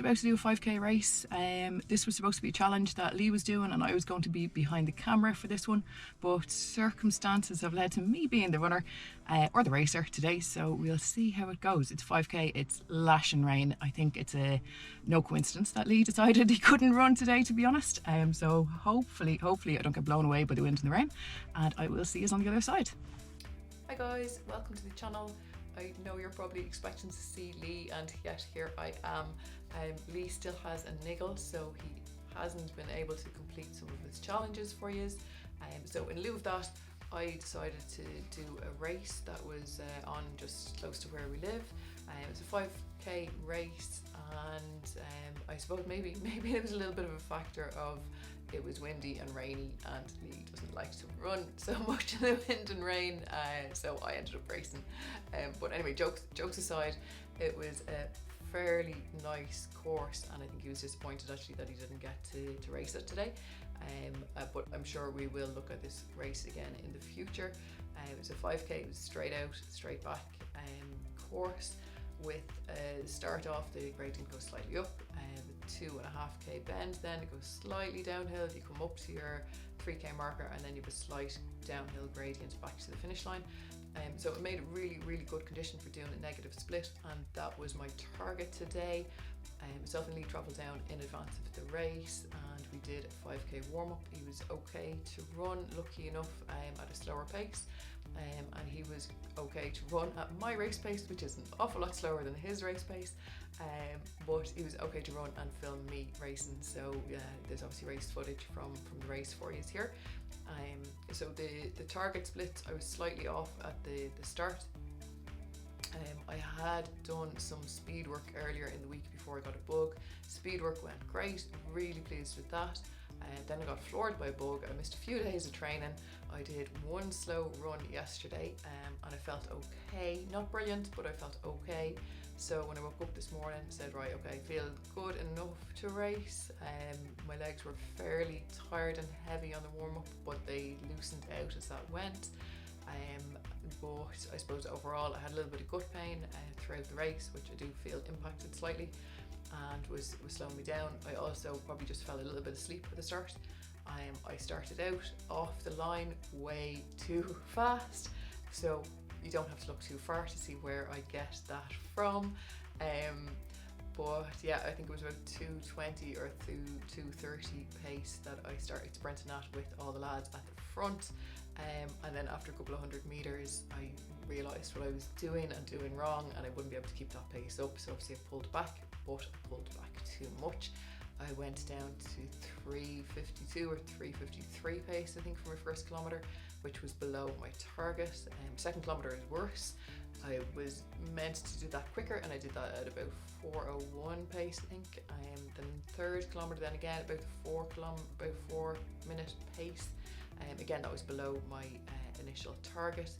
about to do a 5k race. This was supposed to be a challenge that Lee was doing and I was going to be behind the camera for this one, but circumstances have led to me being the runner or the racer today, so we'll see how it goes. It's 5k, it's lashing rain. I think it's no coincidence that Lee decided he couldn't run today, to be honest. So hopefully I don't get blown away by the wind and the rain, and I will see you on the other side. Hi guys, welcome to the channel. I know you're probably expecting to see Lee, and yet here I am. Lee still has a niggle, so he hasn't been able to complete some of his challenges for you. So in lieu of that, I decided to do a race that was on just close to where we live. It was a 5k race, and I suppose maybe it was a little bit of a factor of it was windy and rainy, and Lee doesn't like to run so much in the wind and rain, so I ended up racing. But anyway, jokes aside, it was a fairly nice course, and I think he was disappointed actually that he didn't get to race it today. But I'm sure we will look at this race again in the future. It was a 5k, it was straight out, straight back course with start off, the gradient goes slightly up, 2.5k bend, then it goes slightly downhill, you come up to your 3k marker, and then you have a slight downhill gradient back to the finish line. So it made a really good condition for doing a negative split, and that was my target today. Myself and Lee travelled down in advance of the race, and we did a 5k warm-up. He was okay to run, lucky enough, at a slower pace, and he was okay to run at my race pace, which is an awful lot slower than his race pace, but he was okay to run and film me racing. So there's obviously race footage from the race for you here. So the target split, I was slightly off at the start. I had done some speed work earlier in the week before I got a bug. Speed work went great, really pleased with that. Then I got floored by a bug. I missed a few days of training. I did one slow run yesterday, and I felt okay. Not brilliant, but I felt okay. So when I woke up this morning, I said, right, okay, I feel good enough to race. My legs were fairly tired and heavy on the warm-up, but they loosened out as that went. But I suppose overall I had a little bit of gut pain throughout the race, which I do feel impacted slightly and was slowing me down. I also probably just fell a little bit asleep at the start. I started out off the line way too fast, so you don't have to look too far to see where I get that from. But yeah, I think it was about 2:20 or 2:30 pace that I started sprinting at with all the lads at the front. And then after a couple of 100 meters, I realised what I was doing and doing wrong, and I wouldn't be able to keep that pace up. So obviously I pulled back, but I pulled back too much. I went down to 3:52 or 3:53 pace, I think, for my first kilometre, which was below my target. Second kilometre is worse. I was meant to do that quicker, and I did that at about 4:01 pace, I think. Then third kilometre, then again about 4 minute pace. Again, that was below my initial target.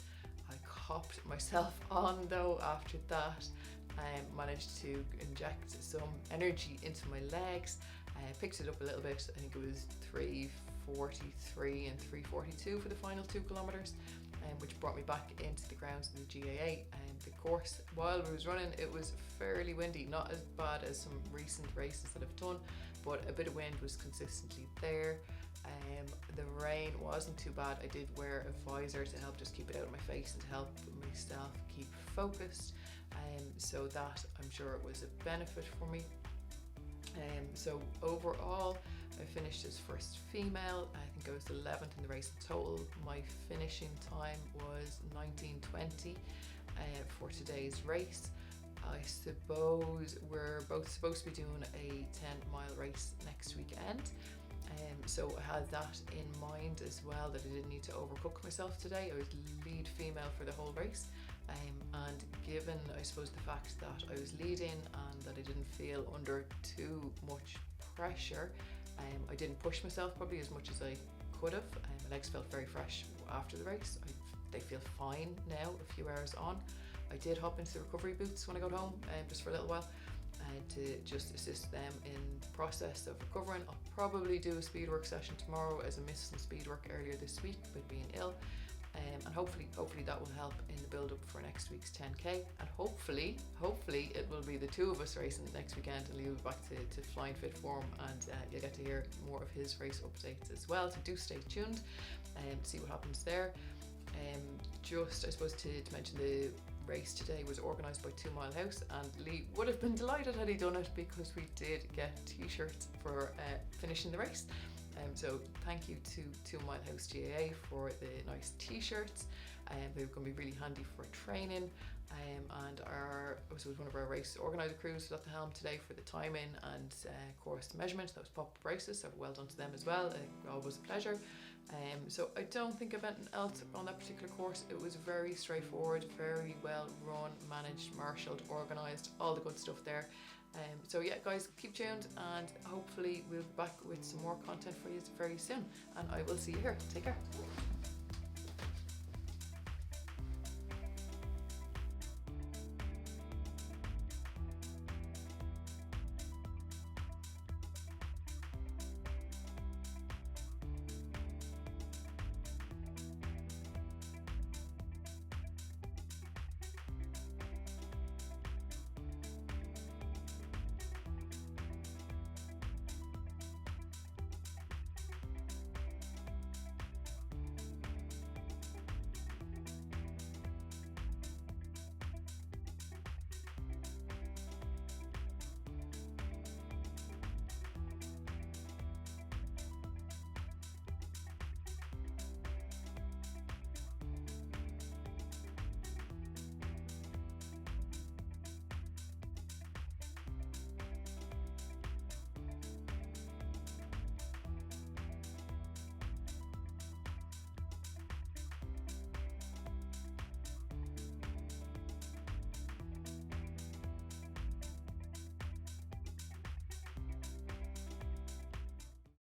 I copped myself on though after that. I managed to inject some energy into my legs. I picked it up a little bit. I think it was 3:43 and 3:42 for the final 2 kilometres, which brought me back into the grounds of the GAA. The course, while I was running, it was fairly windy, not as bad as some recent races that I've done, but a bit of wind was consistently there. The rain wasn't too bad. I did wear a visor to help just keep it out of my face and to help myself keep focused, so that I'm sure it was a benefit for me. So overall, I finished as first female. I think I was 11th in the race in total. My finishing time was 19:20 for today's race. I suppose we're both supposed to be doing a 10-mile race next weekend. So I had that in mind as well, that I didn't need to overcook myself today. I was lead female for the whole race, and given, I suppose, the fact that I was leading and that I didn't feel under too much pressure, I didn't push myself probably as much as I could have. My legs felt very fresh after the race. They feel fine now, a few hours on. I did hop into the recovery boots when I got home, just for a little while, to just assist them in the process of recovering. I'll probably do a speed work session tomorrow, as I missed some speed work earlier this week with being ill. and hopefully that will help in the build up for next week's 10k, and hopefully it will be the two of us racing next weekend, and Leo will be back to flying fit form, and you'll get to hear more of his race updates as well, so do stay tuned and see what happens there. Just I suppose to mention, the race today was organised by 2 Mile House, and Lee would have been delighted had he done it, because we did get t-shirts for finishing the race. So thank you to 2 Mile House GAA for the nice t-shirts. They're going to be really handy for training. And one of our race organiser crews was at the helm today for the timing and course measurement. That was Pop Braces, so well done to them as well. Always a pleasure. So I don't think of anything else on that particular course. It was very straightforward, very well run, managed, marshalled, organised, all the good stuff there. So yeah, guys, keep tuned, and hopefully we'll be back with some more content for you very soon, and I will see you here. Take care.